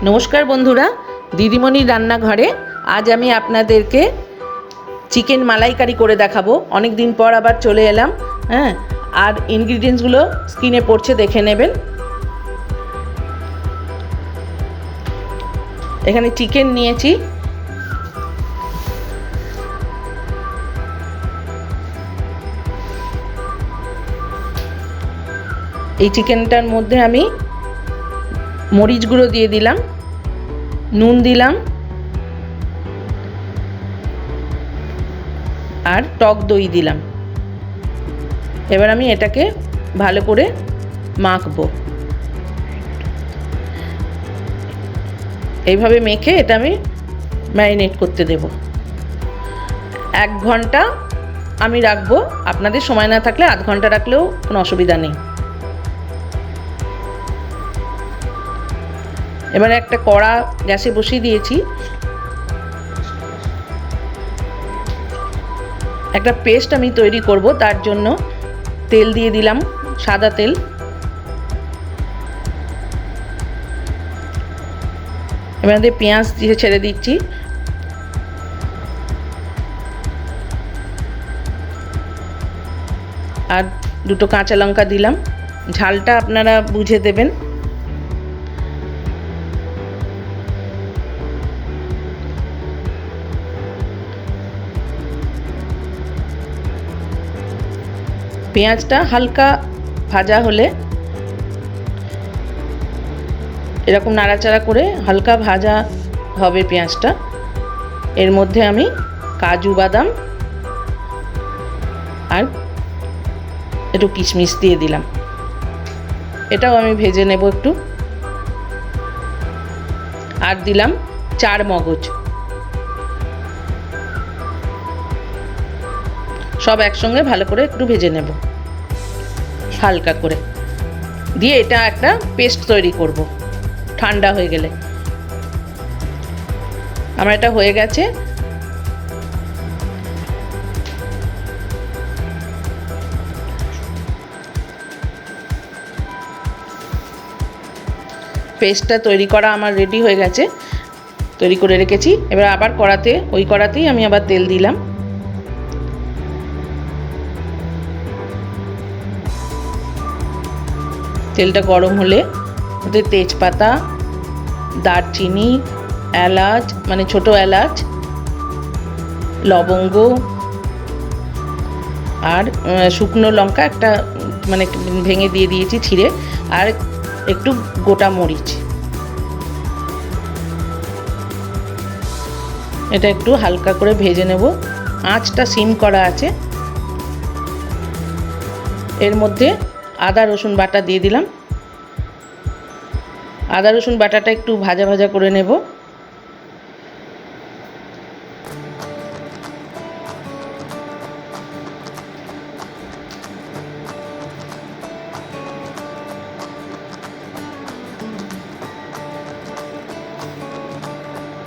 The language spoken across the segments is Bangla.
नमस्कार बंधुरा दिदिमणिर रान्नाघरे आज आमी आपनादेरके चिकेन मालाइकारी करे देखाबो। अनेक दिन पर आबार चले एलाम। हाँ, और इनग्रेडिएंट्सगुलो स्क्रिने पड़छे देखे नेबेन। एखाने चिकेन नियेछि, এই চিকেনটার মধ্যে আমি মরিচ গুঁড়ো দিয়ে দিলাম, নুন দিলাম আর টক দই দিলাম। এবার আমি এটাকে ভালো করে মাখবো। এইভাবে মেখে এটা আমি ম্যারিনেট করতে দেব। 1 ঘন্টা আমি রাখবো। আপনাদের সময় না থাকলে আধ ঘন্টা রাখলেও কোনো অসুবিধা নেই। এবারে একটা কড়া গ্যাসে বসিয়ে দিয়েছি। একটা পেস্ট আমি তৈরি করব, তার জন্য তেল দিয়ে দিলাম, সাদা তেল। এবারে পেঁয়াজ দিয়ে ছেড়ে দিচ্ছি। আর 2টো কাঁচা লঙ্কা দিলাম। ঝালটা আপনারা বুঝে দেবেন। পেঁয়াজটা হালকা ভাজা হলে এরকম নাড়াচাড়া করে হালকা ভাজা হবে পেঁয়াজটা। এর মধ্যে আমি কাজু বাদাম আর একটু কিশমিশ দিয়ে দিলাম। এটাও আমি ভেজে নেব একটু। আর দিলাম 4 মগজ। সব একসঙ্গে ভালো করে একটু ভেজে নেব হালকা করে। দিয়ে এটা একটা পেস্ট তৈরি করব ঠান্ডা হয়ে গেলে। আমার এটা হয়ে গেছে। পেস্টটা তৈরি করা আমার রেডি হয়ে গেছে, তৈরি করে রেখেছি। এবার আবার কড়াতে, ওই কড়াতেই আমি আবার তেল দিলাম। তেলটা গরম হলে ওতে তেজপাতা, দারচিনি, এলাচ মানে ছোট এলাচ, লবঙ্গ আর শুকনো লঙ্কা একটা মানে ভেঙে দিয়ে দিয়েছি ছিঁড়ে, আর একটু গোটা মরিচ। এটা একটু হালকা করে ভেজে নেব। আঁচটা সিম করা আছে। এর মধ্যে আদা রসুন বাটা দিয়ে দিলাম। আদা রসুন বাটাটা একটু ভাজা ভাজা করে নেব।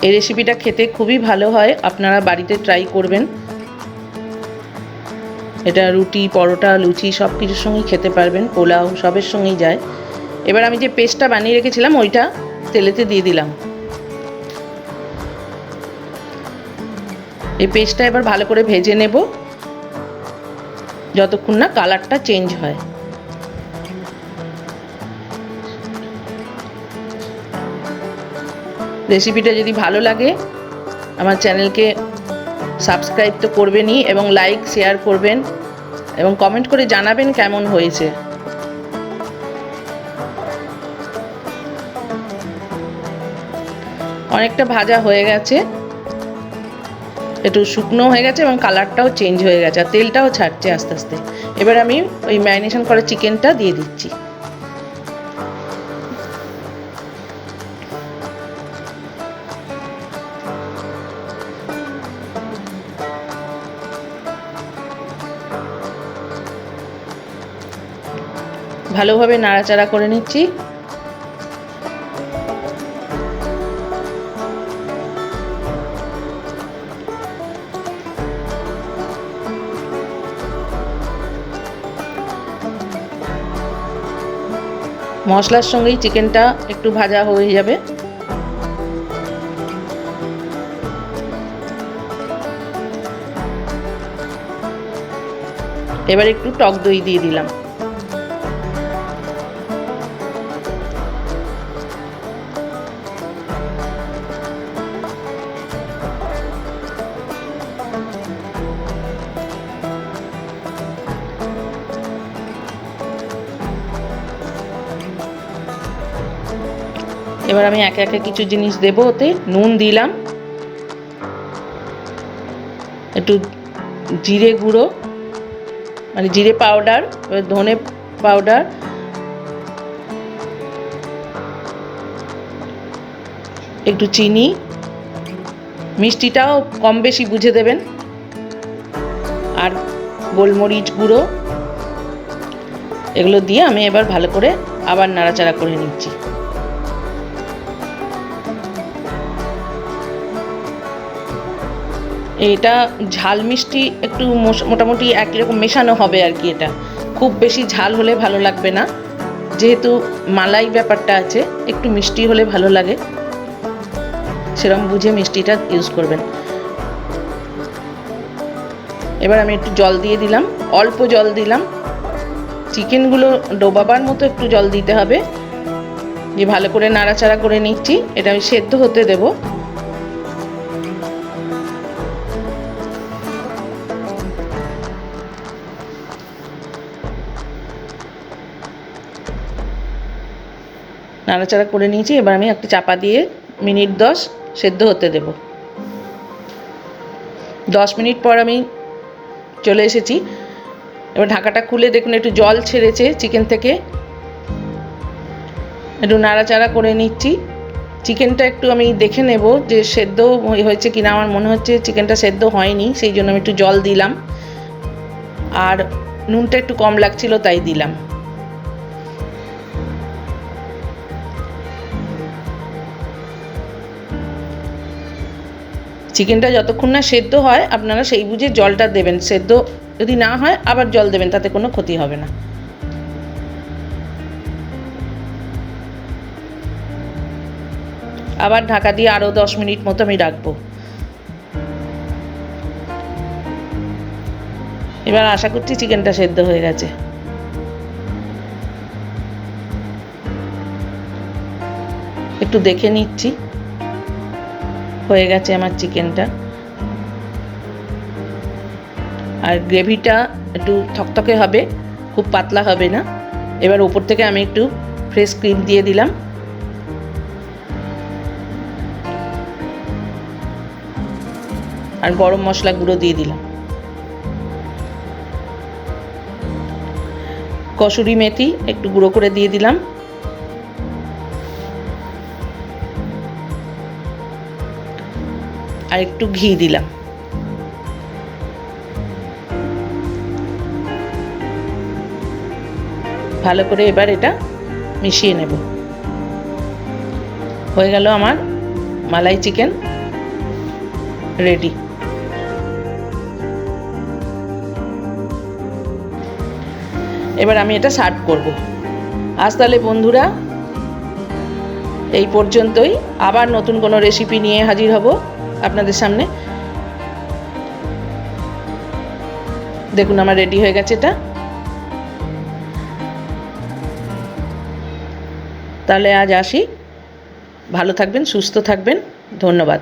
এই রেসিপিটা খেতে খুবই ভালো হয়, আপনারা বাড়িতে ট্রাই করবেন। এটা রুটি, পরোটা, লুচি সব কিছুর সঙ্গেই খেতে পারবেন, পোলাও সবের সঙ্গেই যায়। এবার আমি যে পেস্টটা বানিয়ে রেখেছিলাম ওইটা তেলেতে দিয়ে দিলাম। এই পেস্টটা এবার ভালো করে ভেজে নেব যতক্ষণ না কালারটা চেঞ্জ হয়। রেসিপিটা যদি ভালো লাগে আমার চ্যানেলকে সাবস্ক্রাইব তো করবেনই, এবং লাইক শেয়ার করবেন এবং কমেন্ট করে জানাবেন কেমন হয়েছে। অনেকটা ভাজা হয়ে গেছে, একটু শুকনো হয়ে গেছে এবং কালারটাও চেঞ্জ হয়ে গেছে, আর তেলটাও ছাড়ছে আস্তে আস্তে। এবার আমি ওই ম্যারিনেশন করা চিকেনটা দিয়ে দিচ্ছি। ভালোভাবে নাড়াচাড়া করে নিচ্ছি। মশলার সঙ্গেই চিকেনটা একটু ভাজা হয়ে যাবে। এবার একটু টক দই দিয়ে দিলাম। এবার আমি একে একে কিছু জিনিস দেব। ওতে নুন দিলাম, একটু জিরে গুঁড়ো মানে জিরে পাউডার, ধনে পাউডার, একটু চিনি, মিষ্টিটাও কম বেশি বুঝে দেবেন, আর গোলমরিচ গুঁড়ো। এগুলো দিয়ে আমি এবার ভালো করে আবার নাড়াচাড়া করে নিচ্ছি। এটা ঝাল মিষ্টি একটু মোটামুটি একই রকম মেশানো হবে আর কি। এটা খুব বেশি ঝাল হলে ভালো লাগবে না, যেহেতু মালাই ব্যাপারটা আছে, একটু মিষ্টি হলে ভালো লাগে, সেরকম বুঝে মিষ্টিটা ইউজ করবেন। এবার আমি একটু জল দিয়ে দিলাম, অল্প জল দিলাম। চিকেনগুলো ডোবাবার মতো একটু জল দিতে হবে। দিয়ে ভালো করে নাড়াচাড়া করে নিচ্ছি। এটা আমি সেদ্ধ হতে দেব। নাড়াচাড়া করে নিয়েছি। এবার আমি একটা চাপা দিয়ে মিনিট 10 সেদ্ধ হতে দেব। 10 মিনিট পর আমি চলে এসেছি। এবার ঢাকাটা খুলে দেখুন একটু জল ছেড়েছে চিকেন থেকে। একটু নাড়াচাড়া করে নিচ্ছি। চিকেনটা একটু আমি দেখে নেব যে সেদ্ধ হয়েছে কিনা। আমার মনে হচ্ছে চিকেনটা সেদ্ধ হয়নি, সেই জন্য আমি একটু জল দিলাম, আর নুনটা একটু কম লাগছিল তাই দিলাম। চিকেনটা যতক্ষণ না সেদ্ধ হয় আপনারা সেই বুঝে জলটা দেবেন। সেদ্ধ যদি না হয় আবার জল দেবেন, তাতে কোনো ক্ষতি হবে না। আবার ঢাকা দিয়ে আরও 10 মিনিট মতো আমি রাখবো। এবার আশা করছি চিকেনটা সেদ্ধ হয়ে গেছে। একটু দেখে নিচ্ছি, হয়ে গেছে আমার চিকেনটা। আর গ্রেভিটা একটু থকথকে হবে, খুব পাতলা হবে না। এবার উপর থেকে আমি একটু ফ্রেশ ক্রিম দিয়ে দিলাম, আর গরম মশলা গুঁড়ো দিয়ে দিলাম। কসুরি মেথি একটু গুঁড়ো করে দিয়ে দিলাম, আর একটু ঘি দিলাম। ভালো করে এবার এটা মিশিয়ে নেব। হয়ে গেল আমার মালাই চিকেন রেডি। এবার আমি এটা সার্ভ করব। আজ তাহলে বন্ধুরা এই পর্যন্তই। আবার নতুন কোনো রেসিপি নিয়ে হাজির হব আপনাদের সামনে। দেখুন আমার রেডি হয়ে গেছে এটা। তাহলে আজ আসি। ভালো থাকবেন, সুস্থ থাকবেন। ধন্যবাদ।